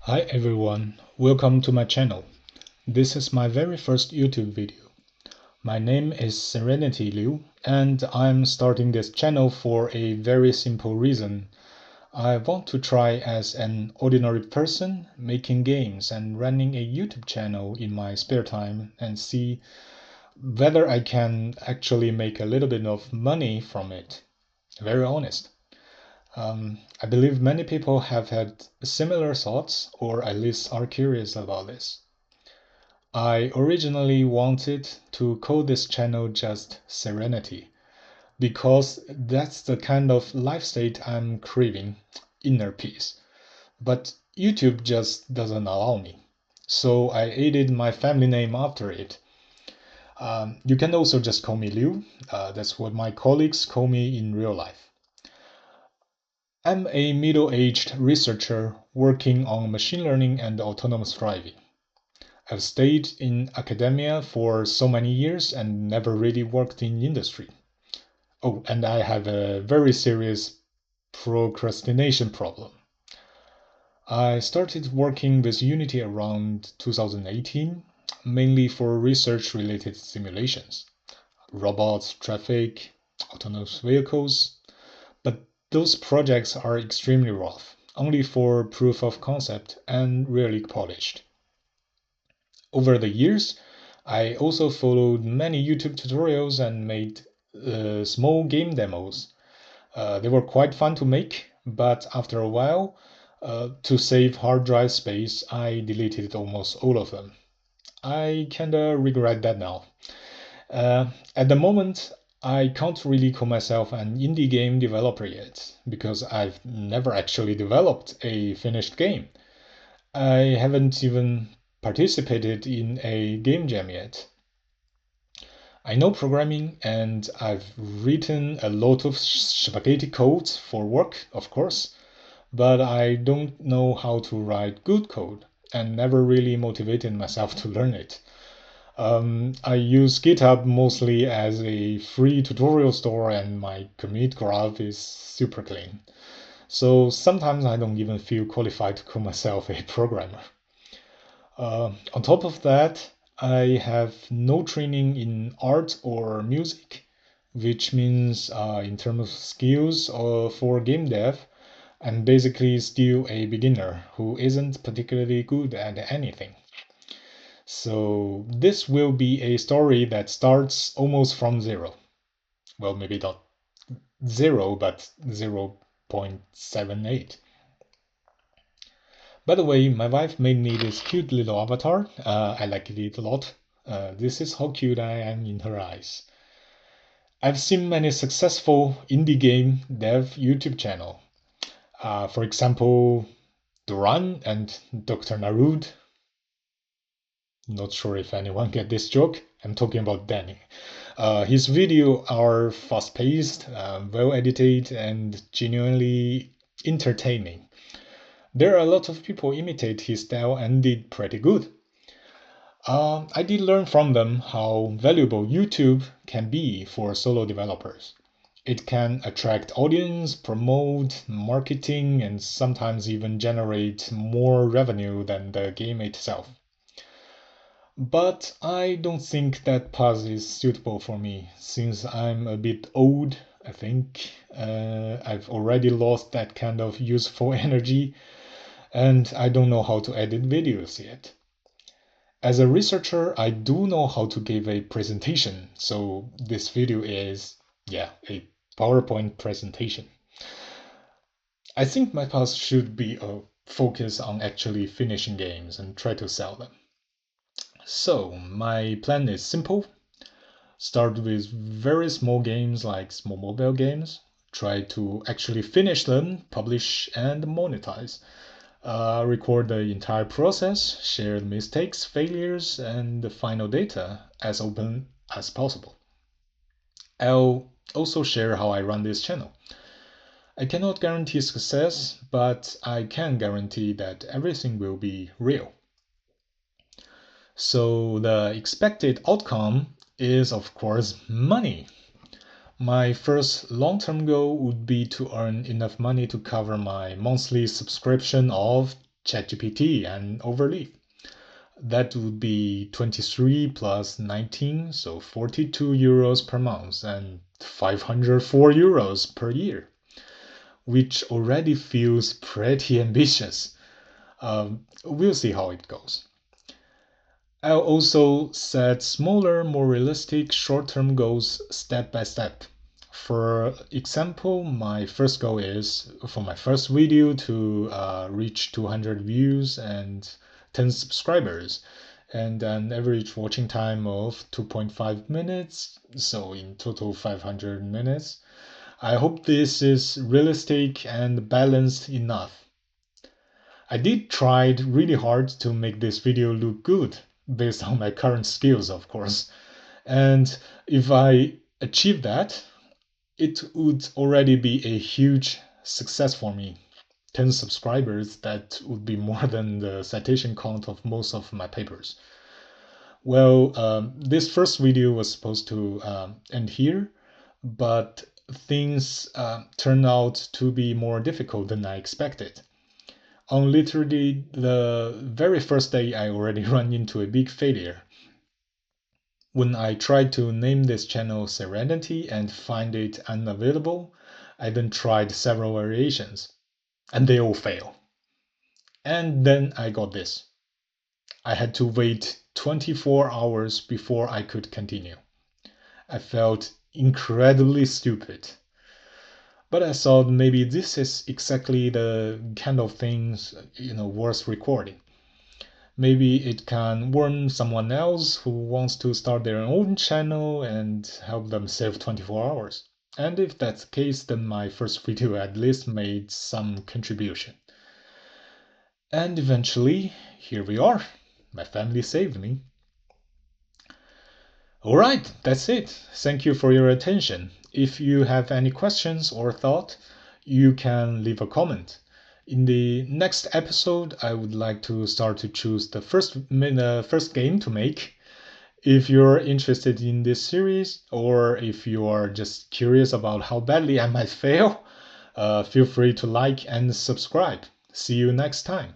Hi everyone, welcome to my channel. This is my very first YouTube video. My name is Serenity Liu and I'm starting this channel for a very simple reason. I want to try as an ordinary person making games and running a YouTube channel in my spare time and see whether I can actually make a little bit of money from it. Very honest. I believe many people have had similar thoughts, or at least are curious about this. I originally wanted to call this channel just Serenity, because that's the kind of life state I'm craving, inner peace. But YouTube just doesn't allow me. So I added my family name after it. You can also just call me Liu. That's what my colleagues call me in real life. I'm a middle-aged researcher working on machine learning and autonomous driving. I've stayed in academia for so many years and never really worked in industry. Oh, and I have a very serious procrastination problem. I started working with Unity around 2018, mainly for research-related simulations. Robots, traffic, autonomous vehicles. But those projects are extremely rough, only for proof of concept and rarely polished. Over the years, I also followed many YouTube tutorials and made small game demos. They were quite fun to make, but after a while, to save hard drive space, I deleted almost all of them. I kinda regret that now. At the moment, I can't really call myself an indie game developer yet, because I've never actually developed a finished game. I haven't even participated in a game jam yet. I know programming and I've written a lot of spaghetti code for work, of course, but I don't know how to write good code and never really motivated myself to learn it. I use GitHub mostly as a free tutorial store and my commit graph is super clean. So sometimes I don't even feel qualified to call myself a programmer. On top of that, I have no training in art or music, which means in terms of skills for game dev, I'm basically still a beginner who isn't particularly good at anything. So this will be a story that starts almost from zero. Well, maybe not zero, but 0.78. By the way, my wife made me this cute little avatar. I like it a lot. This is how cute I am in her eyes. I've seen many successful indie game dev YouTube channel. For example, Duran and Dr. Narud. Not sure if anyone get this joke. I'm talking about Danny. His videos are fast-paced, well-edited, and genuinely entertaining. There are a lot of people imitate his style and did pretty good. I did learn from them how valuable YouTube can be for solo developers. It can attract audience, promote, marketing, and sometimes even generate more revenue than the game itself. But I don't think that path is suitable for me, since I'm a bit old, I think. I've already lost that kind of useful energy, and I don't know how to edit videos yet. As a researcher, I do know how to give a presentation, so this video is, a PowerPoint presentation. I think my path should be a focus on actually finishing games and try to sell them. So, my plan is simple. Start with very small games like small mobile games. Try to actually finish them, publish and monetize. Record the entire process, share the mistakes, failures, and the final data as open as possible. I'll also share how I run this channel. I cannot guarantee success, but I can guarantee that everything will be real. So the expected outcome is, of course, money. My first long-term goal would be to earn enough money to cover my monthly subscription of ChatGPT and Overleaf. That would be 23 plus 19, so 42 euros per month and 504 euros per year, which already feels pretty ambitious. We'll see how it goes. I'll also set smaller, more realistic short-term goals step by step. For example, my first goal is for my first video to reach 200 views and 10 subscribers and an average watching time of 2.5 minutes, so in total 500 minutes. I hope this is realistic and balanced enough. I did try really hard to make this video look good, based on my current skills, of course. And if I achieve that, it would already be a huge success for me. 10 subscribers, that would be more than the citation count of most of my papers. Well, this first video was supposed to end here, but things turned out to be more difficult than I expected. On literally the very first day, I already ran into a big failure. When I tried to name this channel Serenity and find it unavailable, I then tried several variations, and they all fail. And then I got this. I had to wait 24 hours before I could continue. I felt incredibly stupid. But I thought maybe this is exactly the kind of things, worth recording. Maybe it can warn someone else who wants to start their own channel and help them save 24 hours. And if that's the case, then my first video at least made some contribution. And eventually, here we are. My family saved me. Alright, that's it. Thank you for your attention. If you have any questions or thought, you can leave a comment. In the next episode, I would like to start to choose the first game to make. If you're interested in this series, or if you are just curious about how badly I might fail, feel free to like and subscribe. See you next time.